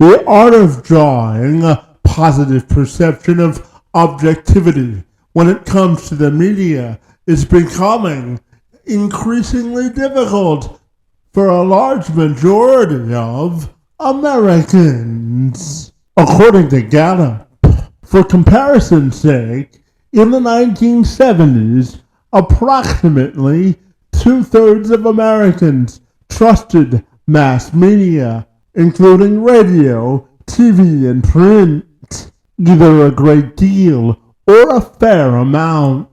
The art of drawing a positive perception of objectivity when it comes to the media is becoming increasingly difficult for a large majority of Americans. According to Gallup, for comparison's sake, in the 1970s, approximately two-thirds of Americans trusted mass media, including radio, TV, and print, either a great deal or a fair amount.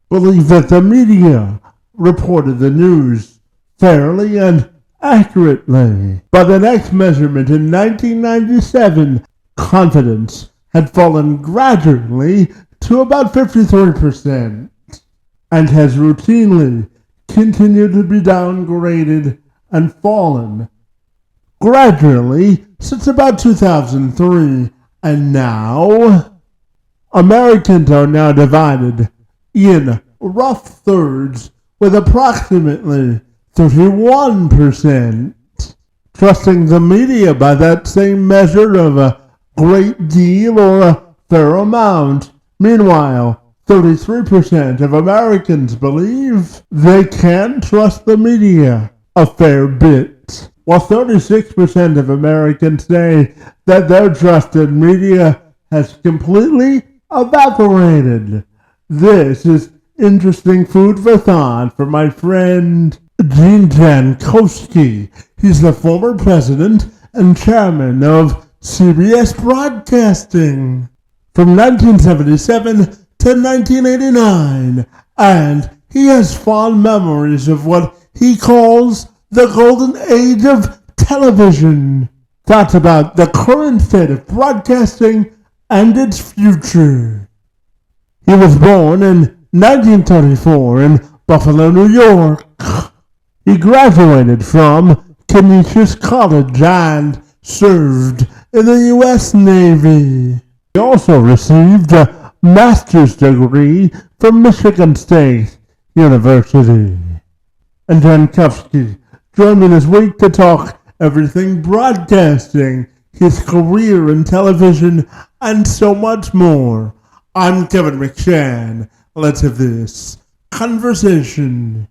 Believe that the media reported the news fairly and accurately. By the next measurement in 1997, confidence had fallen gradually to about 53% and has routinely continued to be downgraded and fallen gradually since about 2003. And now, Americans are now divided in rough thirds, with approximately 31% trusting the media by that same measure of a great deal or a fair amount. Meanwhile, 33% of Americans believe they can trust the media a fair bit, while 36% of Americans say that their trust in media has completely evaporated. This is interesting food for thought for my friend Jankowski. He's the former president and chairman of CBS Broadcasting from 1977 to 1989, and he has fond memories of what he calls the golden age of television. Thoughts about the current state of broadcasting and its future. He was born in 1934 in Buffalo, New York. He graduated from Canisius College and served in the U.S. Navy. He also received a master's degree from Michigan State University. And Jankowski joined me this week to talk everything broadcasting, his career in television, and so much more. I'm Kevin McShann. Let's have this conversation.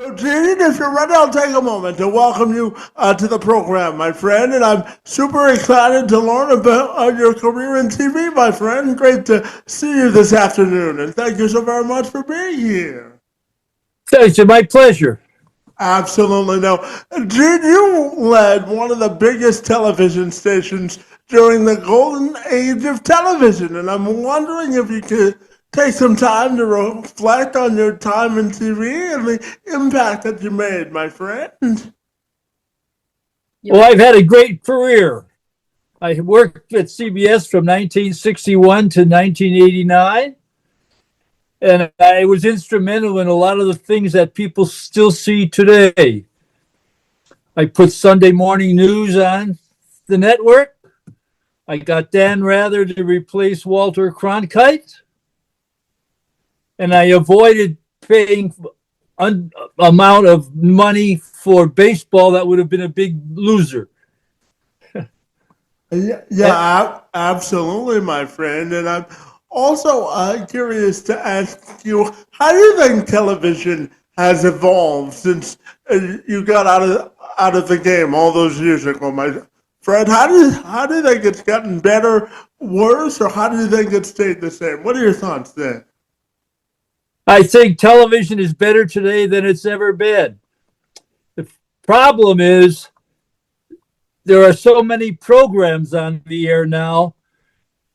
So, Gene, if you're ready, I'll take a moment to welcome you to the program, my friend. And I'm super excited to learn about your career in TV, my friend. Great to see you this afternoon. And thank you so very much for being here. It's my pleasure. Absolutely. Now, Gene, you led one of the biggest television stations during the golden age of television. And I'm wondering if you could take some time to reflect on your time in TV and the impact that you made, my friend. Well, I've had a great career. I worked at CBS from 1961 to 1989, and I was instrumental in a lot of the things that people still see today. I put Sunday morning news on the network. I got Dan Rather to replace Walter Cronkite. And I avoided paying amount of money for baseball that would have been a big loser. Yeah, absolutely, my friend. And I'm also curious to ask you, how do you think television has evolved since you got out of the game all those years ago, my friend? How do you think it's gotten better, worse, or how do you think it's stayed the same? What are your thoughts there? I think television is better today than it's ever been. The problem is there are so many programs on the air now.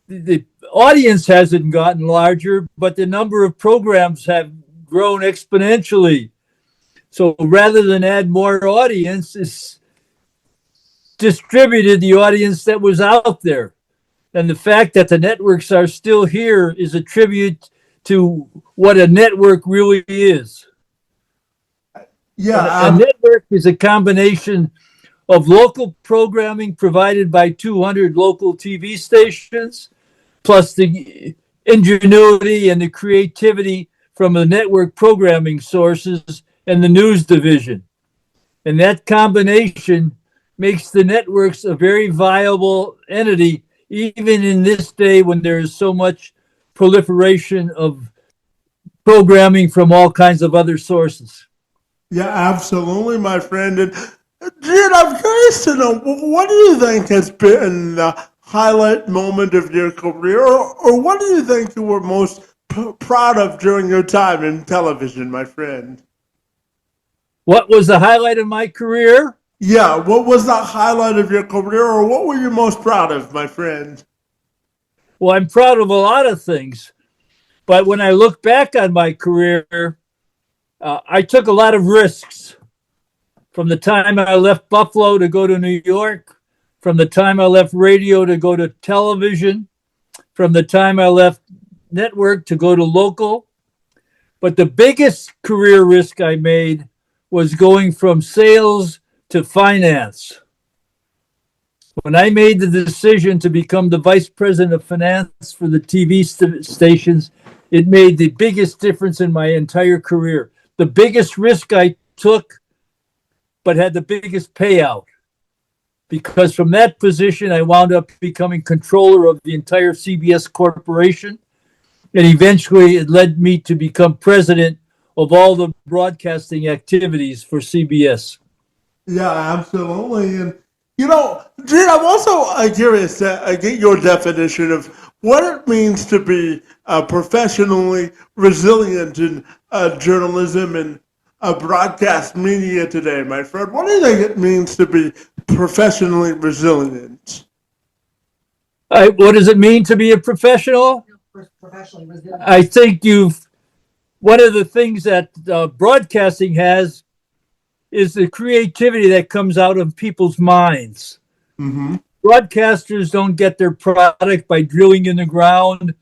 The audience hasn't gotten larger, but the number of programs have grown exponentially. So rather than add more audience, it's distributed the audience that was out there. And the fact that the networks are still here is a tribute to what a network really is. Yeah, A network is a combination of local programming provided by 200 local TV stations, plus the ingenuity and the creativity from the network programming sources and the news division. And that combination makes the networks a very viable entity, even in this day when there is so much proliferation of programming from all kinds of other sources. yeah, absolutely, my friend. And Gene, I'm curious to know, what do you think has been the highlight moment of your career, or what do you think you were most proud of during your time in television, my friend? What was the highlight of my career? Yeah, what was the highlight of your career, or what were you most proud of, my friend? Well, I'm proud of a lot of things, but when I look back on my career, I took a lot of risks. From the time I left Buffalo to go to New York, from the time I left radio to go to television, from the time I left network to go to local. But the biggest career risk I made was going from sales to finance. When I made the decision to become the vice president of finance for the TV stations, it made the biggest difference in my entire career. The biggest risk I took, but had the biggest payout. Because from that position, I wound up becoming controller of the entire CBS Corporation. And eventually it led me to become president of all the broadcasting activities for CBS. Yeah, absolutely. And, Gene, I'm also curious to get your definition of what it means to be professionally resilient in journalism and broadcast media today, my friend. What do you think it means to be professionally resilient? What does it mean to be a professional? I think one of the things that broadcasting has is the creativity that comes out of people's minds. Mm-hmm. Broadcasters don't get their product by drilling in the ground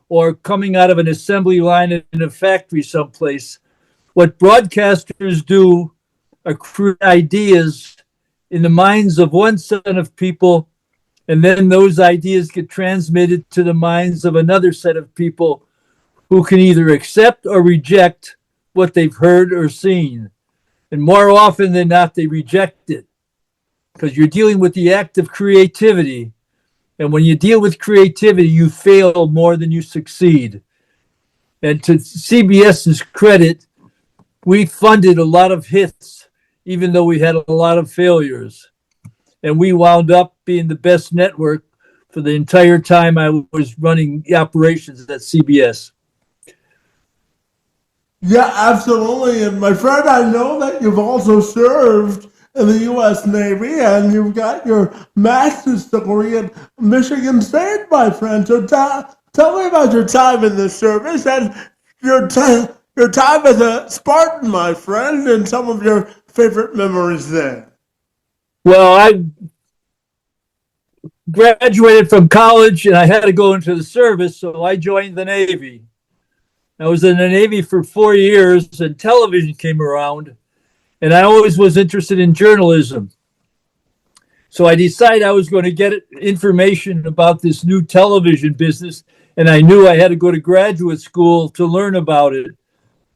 or coming out of an assembly line in a factory someplace. What broadcasters do are create ideas in the minds of one set of people, and then those ideas get transmitted to the minds of another set of people who can either accept or reject what they've heard or seen. And more often than not, they reject it because you're dealing with the act of creativity. And when you deal with creativity, you fail more than you succeed. And to CBS's credit, we funded a lot of hits, even though we had a lot of failures. And we wound up being the best network for the entire time I was running the operations at CBS. Yeah, absolutely. And my friend, I know that you've also served in the U.S. Navy and you've got your master's degree at Michigan State, my friend. So tell me about your time in the service and your time as a Spartan, my friend, and some of your favorite memories there. Well, I graduated from college and I had to go into the service, so I joined the Navy. I was in the Navy for 4 years and television came around, and I always was interested in journalism. So I decided I was going to get information about this new television business, and I knew I had to go to graduate school to learn about it.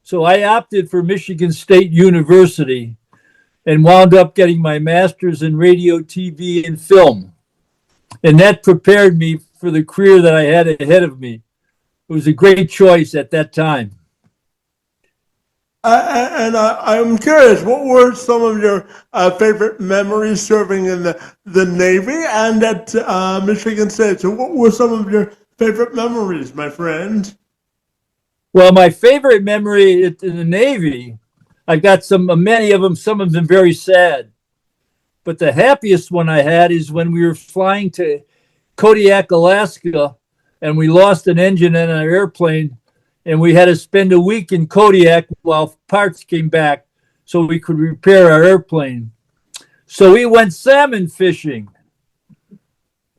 So I opted for Michigan State University and wound up getting my master's in radio, TV, and film. And that prepared me for the career that I had ahead of me. It was a great choice at that time. I'm curious, what were some of your favorite memories serving in the Navy and at Michigan State? So what were some of your favorite memories, my friend? Well, my favorite memory in the Navy, I got many of them, some of them very sad. But the happiest one I had is when we were flying to Kodiak, Alaska, and we lost an engine in our airplane, and we had to spend a week in Kodiak while parts came back so we could repair our airplane. So we went salmon fishing,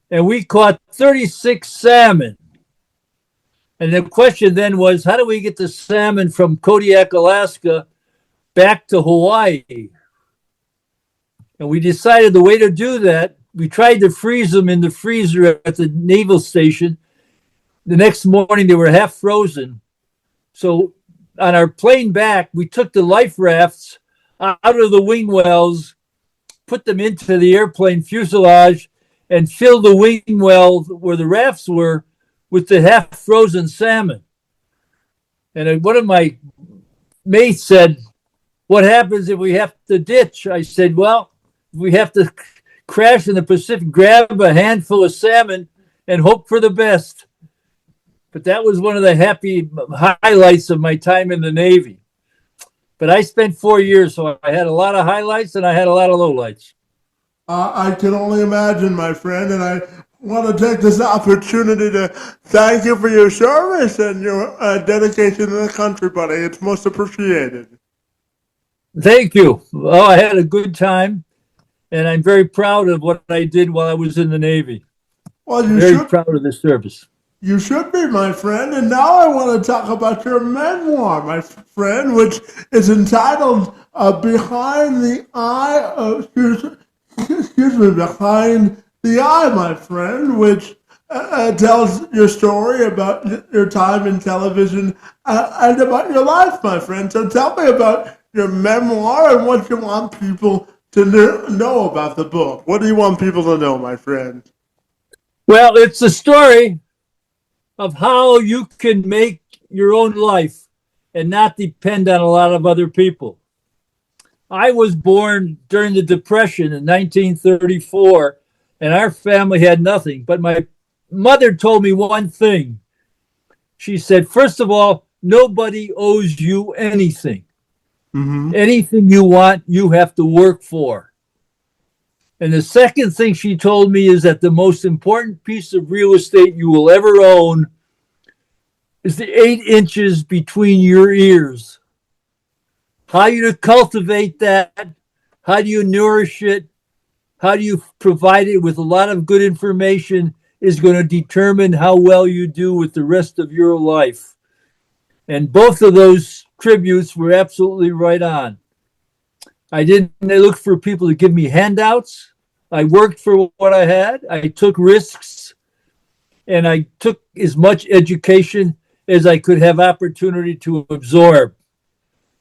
and we caught 36 salmon. And the question then was, how do we get the salmon from Kodiak, Alaska, back to Hawaii? And we decided the way to do that, we tried to freeze them in the freezer at the naval station. The next morning, they were half frozen. So on our plane back, we took the life rafts out of the wing wells, put them into the airplane fuselage, and filled the wing well where the rafts were with the half frozen salmon. And one of my mates said, "What happens if we have to ditch?" I said, "Well, we have to crash in the Pacific, grab a handful of salmon and hope for the best." But that was one of the happy highlights of my time in the Navy. But I spent 4 years, so I had a lot of highlights and I had a lot of lowlights. I can only imagine, my friend, and I want to take this opportunity to thank you for your service and your dedication to the country, buddy. It's most appreciated. Thank you. Well, I had a good time, and I'm very proud of what I did while I was in the Navy. Well, Very proud of the service. You should be, my friend. And now I want to talk about your memoir, my friend, which is entitled "Behind the Eye." Excuse me, "Behind the Eye," my friend, which tells your story about your time in television and about your life, my friend. So tell me about your memoir and what you want people to know about the book. What do you want people to know, my friend? Well, it's a story of how you can make your own life and not depend on a lot of other people. I was born during the Depression in 1934, and our family had nothing. But my mother told me one thing. She said, first of all, nobody owes you anything. Mm-hmm. Anything you want, you have to work for. And the second thing she told me is that the most important piece of real estate you will ever own is the 8 inches between your ears. How you cultivate that, how do you nourish it, how do you provide it with a lot of good information is going to determine how well you do with the rest of your life. And both of those tributes were absolutely right on. I didn't look for people to give me handouts. I worked for what I had. I took risks, and I took as much education as I could have opportunity to absorb.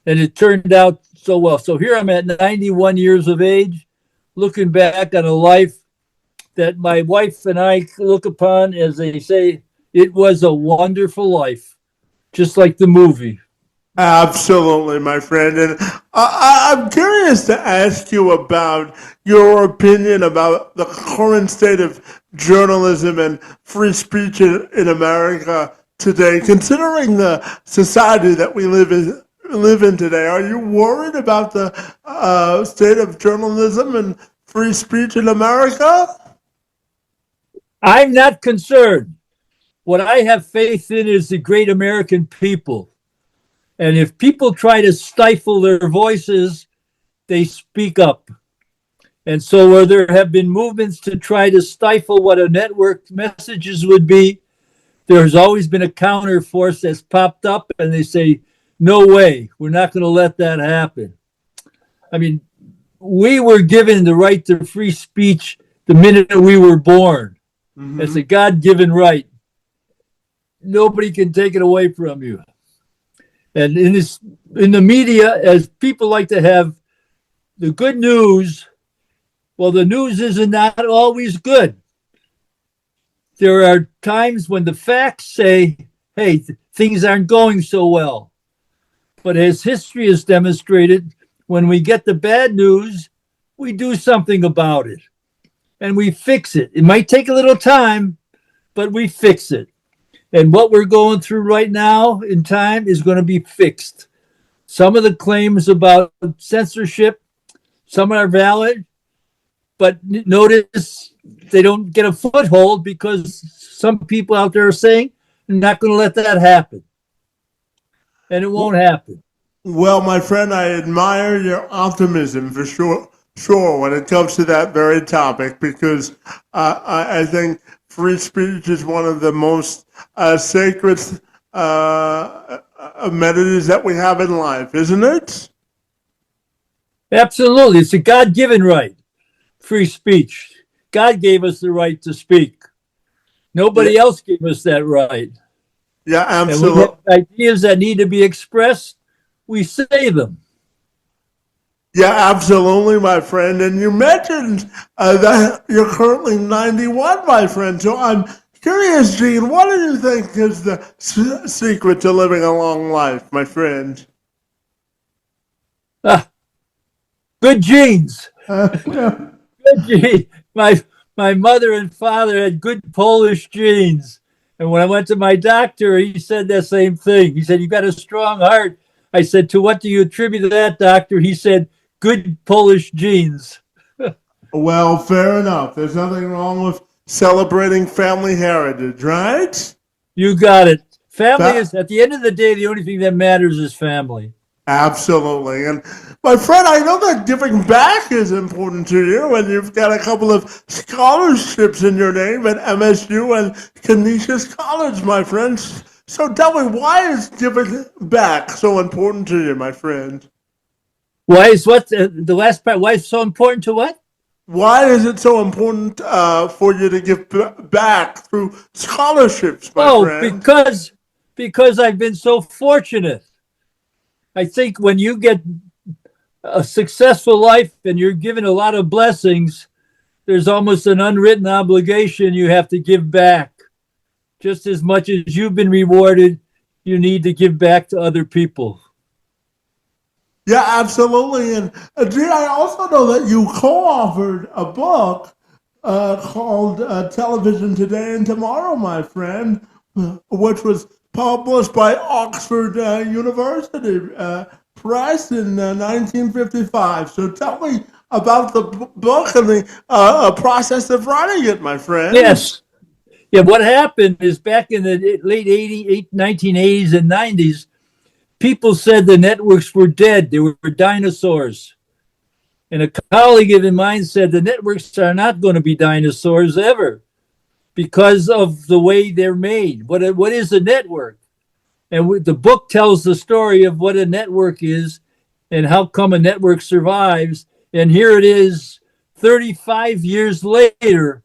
And it turned out so well. So here I'm at 91 years of age, looking back on a life that my wife and I look upon as they say, it was a wonderful life, just like the movie. Absolutely, my friend. And I'm curious to ask you about your opinion about the current state of journalism and free speech in America today, considering the society that we live in today. Are you worried about the state of journalism and free speech in America? I'm not concerned. What I have faith in is the great American people. And if people try to stifle their voices, they speak up. And so where there have been movements to try to stifle what a network's messages would be, there's always been a counter force that's popped up and they say, no way, we're not going to let that happen. I mean, we were given the right to free speech the minute we were born. Mm-hmm. It's a God-given right. Nobody can take it away from you. And in the media, as people like to have the good news, well, the news is not always good. There are times when the facts say, hey, things aren't going so well. But as history has demonstrated, when we get the bad news, we do something about it. And we fix it. It might take a little time, but we fix it. And what we're going through right now in time is going to be fixed. Some of the claims about censorship, some are valid, but notice they don't get a foothold because some people out there are saying they're not going to let that happen. And it won't happen. Well, my friend, I admire your optimism for sure. Sure, when it comes to that very topic, because I think free speech is one of the most sacred amenities that we have in life, isn't it? Absolutely. It's a God-given right, free speech. God gave us the right to speak. Yeah, Nobody else gave us that right. yeah, And we have absolutely. ideas that need to be expressed, we say them. Yeah, absolutely, my friend. And you mentioned that you're currently 91, my friend. So I'm curious, Gene, what do you think is the secret to living a long life, my friend? Ah, good genes. Yeah. Good genes. My mother and father had good Polish genes. And when I went to my doctor, he said the same thing. He said, "You've got a strong heart." I said, "To what do you attribute that, doctor?" He said, "Good Polish genes." Well, fair enough. There's nothing wrong with celebrating family heritage, right? You got it. Family That is, at the end of the day, the only thing that matters is family. absolutely. And my friend, I know that giving back is important to you, and you've got a couple of scholarships in your name at MSU and Canisius College, my friends. So tell me, why is giving back so important to you, my friend? Why is what the last part? Why is so important to what? Why is it so important for you to give back through scholarships, my Oh, friend? because I've been so fortunate. I think when you get a successful life and you're given a lot of blessings, there's almost an unwritten obligation you have to give back. Just as much as you've been rewarded, you need to give back to other people. Yeah, absolutely. And Gene, I also know that you co-authored a book called Television Today and Tomorrow, my friend, which was published by Oxford University Press in 1955. So tell me about the book and the process of writing it, my friend. Yes. Yeah, what happened is back in the late 1980s and 90s, people said the networks were dead. They were dinosaurs. And a colleague of mine said the networks are not going to be dinosaurs ever because of the way they're made. What is a network? And the book tells the story of what a network is and how come a network survives. And here it is 35 years later,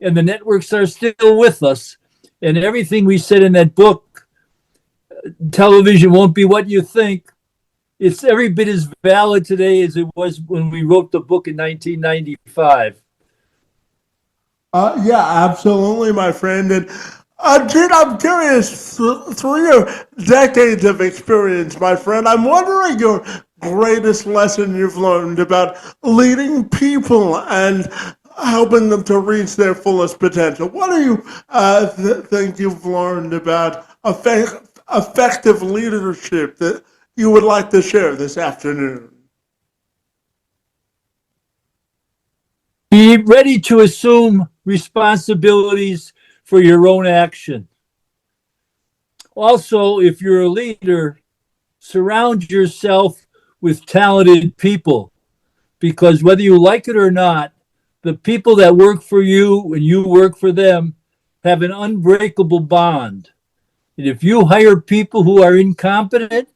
and the networks are still with us. And everything we said in that book, television won't be what you think. It's every bit as valid today as it was when we wrote the book in 1995. Yeah, absolutely, my friend. And Gene, I'm curious, through your decades of experience, my friend, I'm wondering your greatest lesson you've learned about leading people and helping them to reach their fullest potential. What do you think you've learned about effective leadership that you would like to share this afternoon? Be ready to assume responsibilities for your own action. Also, if you're a leader, surround yourself with talented people because whether you like it or not, the people that work for you and you work for them have an unbreakable bond. And if you hire people who are incompetent,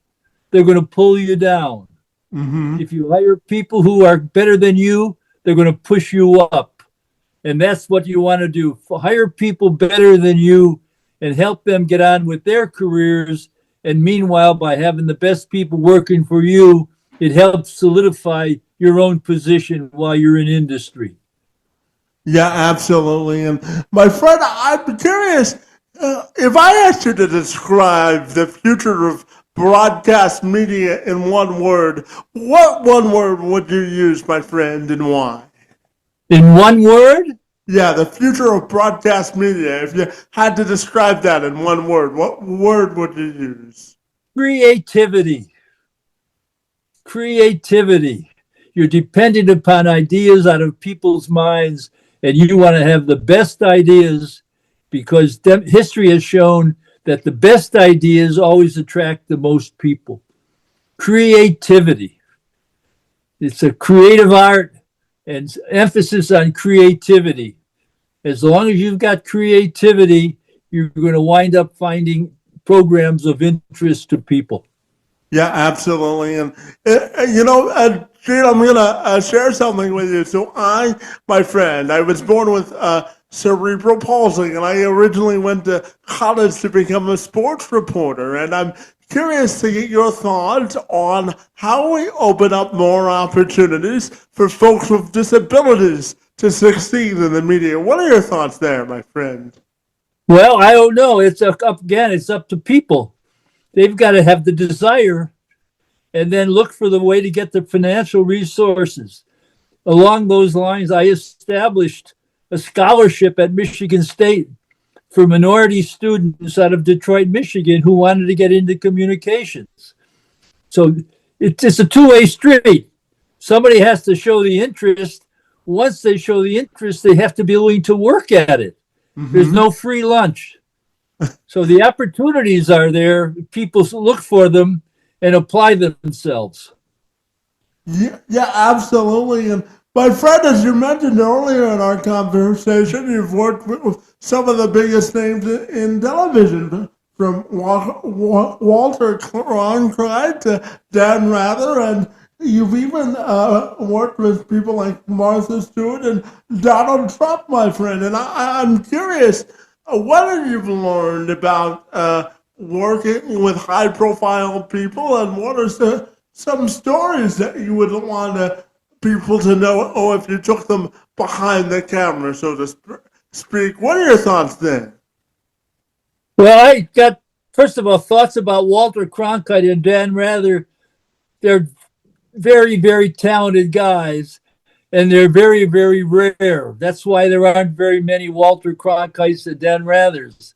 they're going to pull you down. Mm-hmm. If you hire people who are better than you, they're going to push you up. And that's what you want to do. Hire people better than you and help them get on with their careers. And meanwhile, by having the best people working for you, it helps solidify your own position while you're in industry. Yeah, absolutely. And my friend, I'm curious if I asked you to describe the future of broadcast media in one word, what one word would you use, my friend, and why? In one word, Yeah, the future of broadcast media. If you had to describe that in one word, what word would you use? creativity. Creativity. You're dependent upon ideas out of people's minds, and you want to have the best ideas because history has shown that the best ideas always attract the most people. Creativity. It's a creative art. and emphasis on creativity. As long as you've got creativity, you're going to wind up finding programs of interest to people. Yeah, absolutely. And, Gene, I'm going to share something with you. So my friend, I was born with cerebral palsy, and I originally went to college to become a sports reporter. And I'm curious to get your thoughts on how we open up more opportunities for folks with disabilities to succeed in the media. What are your thoughts there, my friend? Well, I don't know. It's up to people. They've got to have the desire and then look for the way to get the financial resources. Along those lines, I established a scholarship at Michigan State for minority students out of Detroit, Michigan, who wanted to get into communications. So it's a two-way street. Somebody has to show the interest. Once they show the interest, they have to be willing to work at it. Mm-hmm. There's no free lunch. So the opportunities are there. People look for them and apply themselves. Yeah, absolutely. And my friend, as you mentioned earlier in our conversation, you've worked with some of the biggest names in television, from Walter Cronkite to Dan Rather, and you've even worked with people like Martha Stewart and Donald Trump, my friend. And I'm curious, what have you learned about working with high-profile people, and what are some stories that you would want people to know, if you took them behind the camera, so to speak? What are your thoughts there? Well, I got, first of all, thoughts about Walter Cronkite and Dan Rather. They're very, very talented guys, and they're very, very rare. That's why there aren't very many Walter Cronkites and Dan Rathers.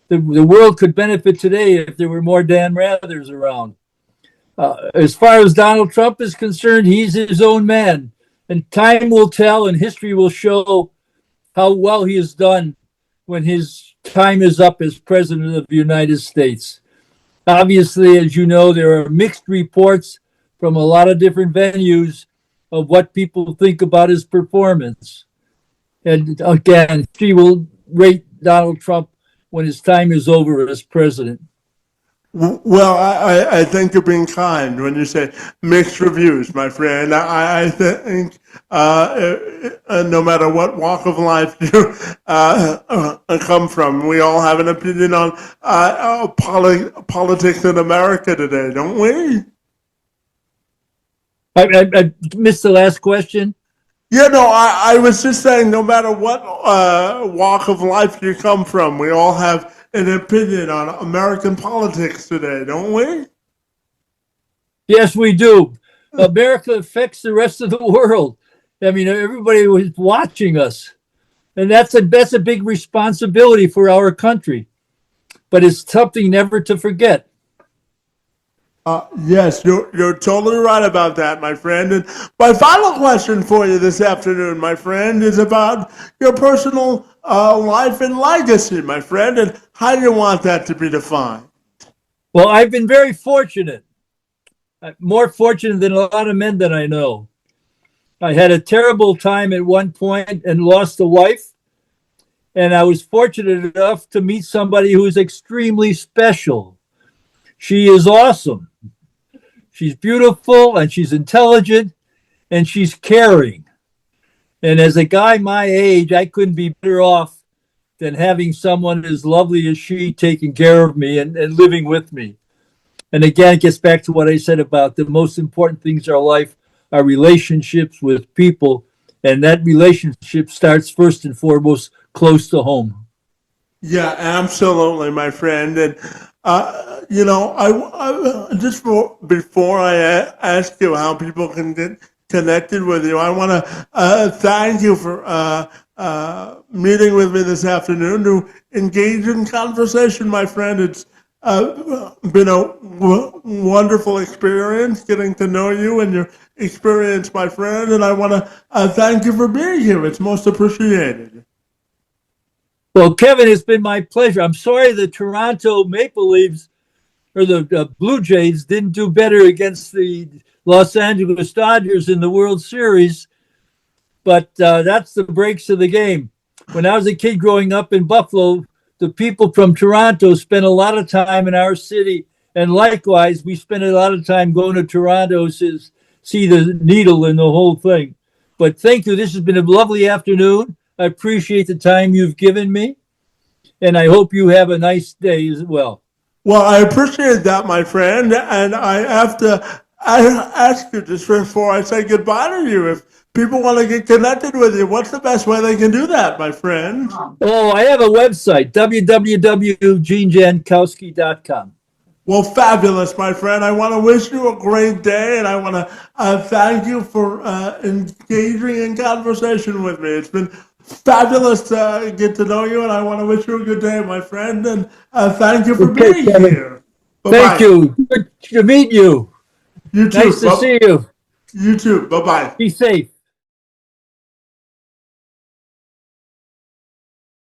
The world could benefit today if there were more Dan Rathers around. As far as Donald Trump is concerned, he's his own man. And time will tell and history will show how well he has done when his time is up as president of the United States. Obviously, as you know, there are mixed reports from a lot of different venues of what people think about his performance. And again, she will rate Donald Trump when his time is over as president. Well, I think you're being kind when you say mixed reviews, my friend. I think no matter what walk of life you come from, we all have an opinion on politics in America today, don't we? I missed the last question. Yeah, no, I was just saying, no matter what walk of life you come from, we all have an opinion on American politics today, don't we? Yes, we do. America affects the rest of the world. I mean, everybody was watching us, and that's a big responsibility for our country. But it's something never to forget. Yes, you're totally right about that, my friend. And my final question for you this afternoon, my friend, is about your personal life and legacy, my friend, and how do you want that to be defined? Well, I've been very fortunate, more fortunate than a lot of men that I know. I had a terrible time at one point and lost a wife, and I was fortunate enough to meet somebody who is extremely special. She is awesome. She's beautiful, and she's intelligent, and she's caring. And as a guy my age, I couldn't be better off than having someone as lovely as she taking care of me and living with me. And again, it gets back to what I said about the most important things in our life are relationships with people. And that relationship starts first and foremost close to home. Yeah, absolutely, my friend. And I just before I ask you how people can get connected with you, I want to thank you for meeting with me this afternoon to engage in conversation, my friend. It's been a wonderful experience getting to know you and your experience, my friend. And I want to thank you for being here. It's most appreciated. Well, Kevin, it's been my pleasure. I'm sorry the Toronto Maple Leafs or the Blue Jays didn't do better against the Los Angeles Dodgers in the World Series. but that's the breaks of the game. When I was a kid growing up in Buffalo, the people from Toronto spent a lot of time in our city. And likewise, we spent a lot of time going to Toronto to see the needle and the whole thing. But thank you. This has been a lovely afternoon. I appreciate the time you've given me. And I hope you have a nice day as well. Well, I appreciate that, my friend, and I ask you just before I say goodbye to you, if people want to get connected with you, what's the best way they can do that, my friend? Oh, I have a website, www.jankowski.com. Well, fabulous, my friend. I want to wish you a great day, and I want to thank you for engaging in conversation with me. It's been fabulous to get to know you, and I want to wish you a good day, my friend, and thank you for Okay, being Kevin. here. Bye-bye. Thank you. Good to meet you. You too. Nice to see you. You too. Bye-bye. Be safe.